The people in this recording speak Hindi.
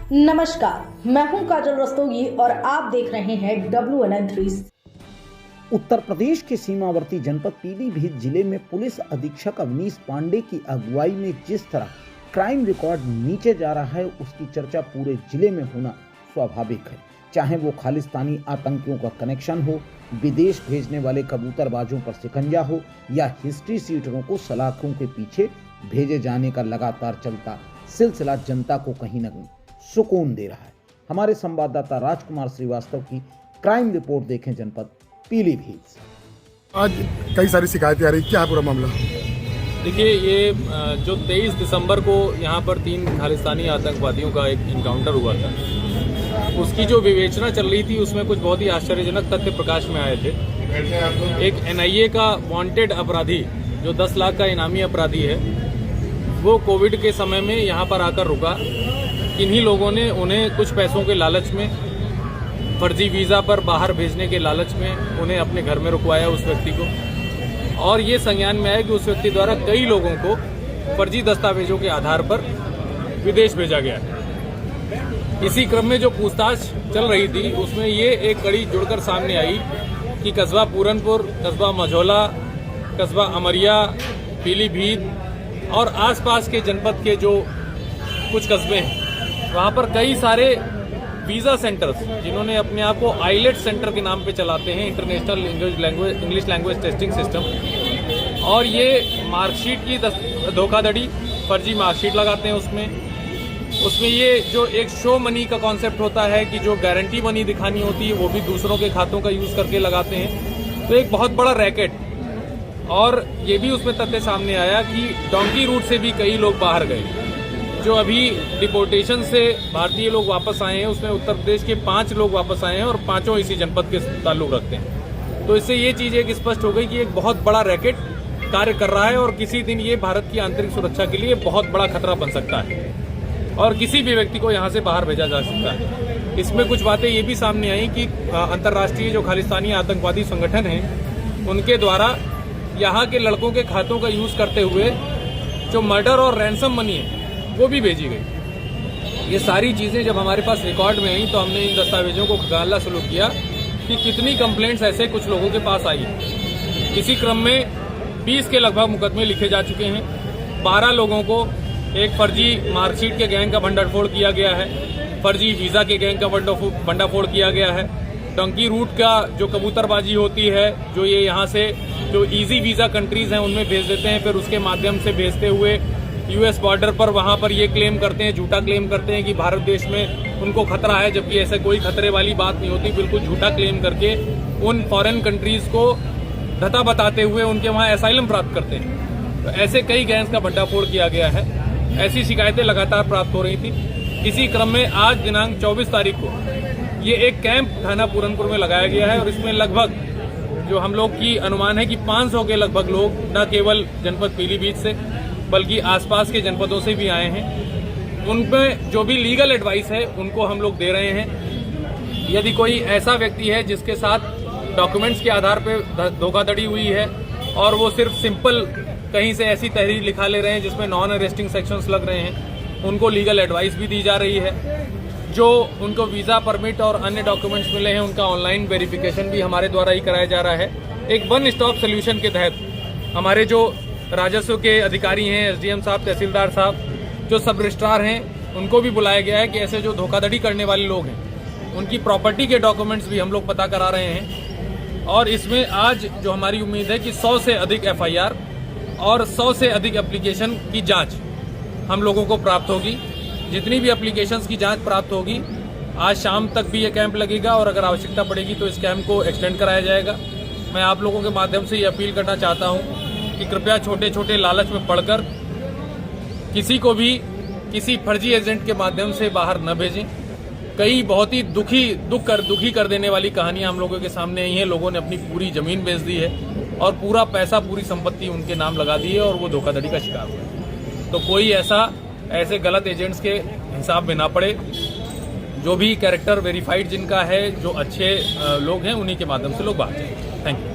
नमस्कार, मैं हूं काजल रस्तोगी और आप देख रहे हैं WNN3। उत्तर प्रदेश के सीमावर्ती जनपद पीलीभीत जिले में पुलिस अधीक्षक अवनीश पांडे की अगुवाई में जिस तरह क्राइम रिकॉर्ड नीचे जा रहा है, उसकी चर्चा पूरे जिले में होना स्वाभाविक है। चाहे वो खालिस्तानी आतंकियों का कनेक्शन हो, विदेश भेजने वाले कबूतरबाजों पर शिकंजा हो, या हिस्ट्री सीटरों को सलाखों के पीछे भेजे जाने का लगातार चलता सिलसिला जनता को कहीं न कहीं सुकून दे रहा है। हमारे संवाददाता राजकुमार श्रीवास्तव की क्राइम रिपोर्ट देखें जनपद पीलीभीत से। आज कई सारी शिकायतें आ रही, क्या है पूरा मामला? देखिए, ये जो 23 दिसंबर को यहाँ पर 3 खालिस्तानी आतंकवादियों का एक इनकाउंटर हुआ था, उसकी जो विवेचना चल रही थी उसमें कुछ बहुत ही आश्चर्यजनक तथ्य प्रकाश में आए थे। एक NIA का वांटेड अपराधी जो 10 लाख का इनामी अपराधी है, वो कोविड के समय में यहाँ पर आकर रुका। किन्हीं लोगों ने उन्हें कुछ पैसों के लालच में, फर्जी वीज़ा पर बाहर भेजने के लालच में उन्हें अपने घर में रुकवाया उस व्यक्ति को, और ये संज्ञान में आया कि उस व्यक्ति द्वारा कई लोगों को फर्जी दस्तावेजों के आधार पर विदेश भेजा गया है। इसी क्रम में जो पूछताछ चल रही थी उसमें ये एक कड़ी जुड़कर सामने आई कि कस्बा पूरनपुर, कस्बा मझौला, कस्बा अमरिया, पीलीभीत और आसपास के जनपद के जो कुछ कस्बे हैं, वहाँ पर कई सारे वीज़ा सेंटर्स जिन्होंने अपने आप को आईलेट सेंटर के नाम पे चलाते हैं, international English language testing system, और ये मार्कशीट की धोखाधड़ी, फर्जी मार्कशीट लगाते हैं उसमें ये जो एक शो मनी का कॉन्सेप्ट होता है कि जो गारंटी मनी दिखानी होती है वो भी दूसरों के खातों का यूज़ करके लगाते हैं। तो एक बहुत बड़ा रैकेट, और ये भी उसमें तथ्य सामने आया कि डोंकी रूट से भी कई लोग बाहर गए। जो अभी डिपोर्टेशन से भारतीय लोग वापस आए हैं उसमें उत्तर प्रदेश के 5 लोग वापस आए हैं और 5 इसी जनपद के ताल्लुक रखते हैं। तो इससे ये चीज़ एक स्पष्ट हो गई कि एक बहुत बड़ा रैकेट कार्य कर रहा है और किसी दिन ये भारत की आंतरिक सुरक्षा के लिए बहुत बड़ा खतरा बन सकता है और किसी भी व्यक्ति को यहाँ से बाहर भेजा जा सकता है। इसमें कुछ बातें ये भी सामने आई कि अंतर्राष्ट्रीय जो खालिस्तानी आतंकवादी संगठन हैं उनके द्वारा यहाँ के लड़कों के खातों का यूज़ करते हुए जो मर्डर और रैंसम मनी है वो भी भेजी गई। ये सारी चीज़ें जब हमारे पास रिकॉर्ड में आई तो हमने इन दस्तावेजों को खंगालना शुरू किया कि कितनी कंप्लेंट्स ऐसे कुछ लोगों के पास आई। इसी क्रम में 20 के लगभग मुकदमे लिखे जा चुके हैं। 12 लोगों को एक फर्जी मार्कशीट के गैंग का भंडाफोड़ किया गया है, फर्जी वीज़ा के गैंग का भंडाफोड़ किया गया है। डंकी रूट का जो कबूतरबाजी होती है, जो ये यहाँ से जो ईजी वीज़ा कंट्रीज़ हैं उनमें भेज देते हैं, फिर उसके माध्यम से भेजते हुए US बॉर्डर पर वहाँ पर ये क्लेम करते हैं, झूठा क्लेम करते हैं कि भारत देश में उनको खतरा है, जबकि ऐसे कोई खतरे वाली बात नहीं होती। बिल्कुल झूठा क्लेम करके उन फॉरेन कंट्रीज़ को धता बताते हुए उनके वहाँ एसाइलम प्राप्त करते हैं। तो ऐसे कई गैंग्स का भंडाफोड़ किया गया है। ऐसी शिकायतें लगातार प्राप्त हो रही थी। इसी क्रम में आज दिनांक 24 तारीख को ये एक कैंप थाना पूरनपुर में लगाया गया है और इसमें लगभग जो हम लोग की अनुमान है कि 500 के लगभग लोग न केवल जनपद पीलीभीत से बल्कि आसपास के जनपदों से भी आए हैं। उनमें जो भी लीगल एडवाइस है उनको हम लोग दे रहे हैं। यदि कोई ऐसा व्यक्ति है जिसके साथ डॉक्यूमेंट्स के आधार पर धोखाधड़ी हुई है और वो सिर्फ सिंपल कहीं से ऐसी तहरीर लिखा ले रहे हैं जिसमें नॉन अरेस्टिंग सेक्शंस लग रहे हैं, उनको लीगल एडवाइस भी दी जा रही है। जो उनको वीज़ा परमिट और अन्य डॉक्यूमेंट्स मिले हैं उनका ऑनलाइन वेरिफिकेशन भी हमारे द्वारा ही कराया जा रहा है। एक वन स्टॉप सोल्यूशन के तहत हमारे जो राजस्व के अधिकारी हैं, SDM साहब, तहसीलदार साहब, जो सब रजिस्ट्रार हैं, उनको भी बुलाया गया है कि ऐसे जो धोखाधड़ी करने वाले लोग हैं उनकी प्रॉपर्टी के डॉक्यूमेंट्स भी हम लोग पता करा रहे हैं। और इसमें आज जो हमारी उम्मीद है कि 100 से अधिक FIR और 100 से अधिक एप्लीकेशन की जांच हम लोगों को प्राप्त होगी। जितनी भी एप्लीकेशंस की जांच प्राप्त होगी आज शाम तक भी ये कैंप लगेगा और अगर आवश्यकता पड़ेगी तो इस कैंप को एक्सटेंड कराया जाएगा। मैं आप लोगों के माध्यम से ये अपील करना चाहता हूँ कि कृपया छोटे छोटे लालच में पड़कर किसी को भी किसी फर्जी एजेंट के माध्यम से बाहर न भेजें। कई बहुत ही दुखी कर देने वाली कहानियां हम लोगों के सामने आई हैं। लोगों ने अपनी पूरी जमीन बेच दी है और पूरा पैसा, पूरी संपत्ति उनके नाम लगा दी है और वो धोखाधड़ी का शिकार हुए। तो कोई ऐसे गलत एजेंट्स के हिसाब में ना पड़े। जो भी कैरेक्टर वेरीफाइड जिनका है, जो अच्छे लोग हैं, उन्हीं के माध्यम से लोग बाहर जाएं। Thank you.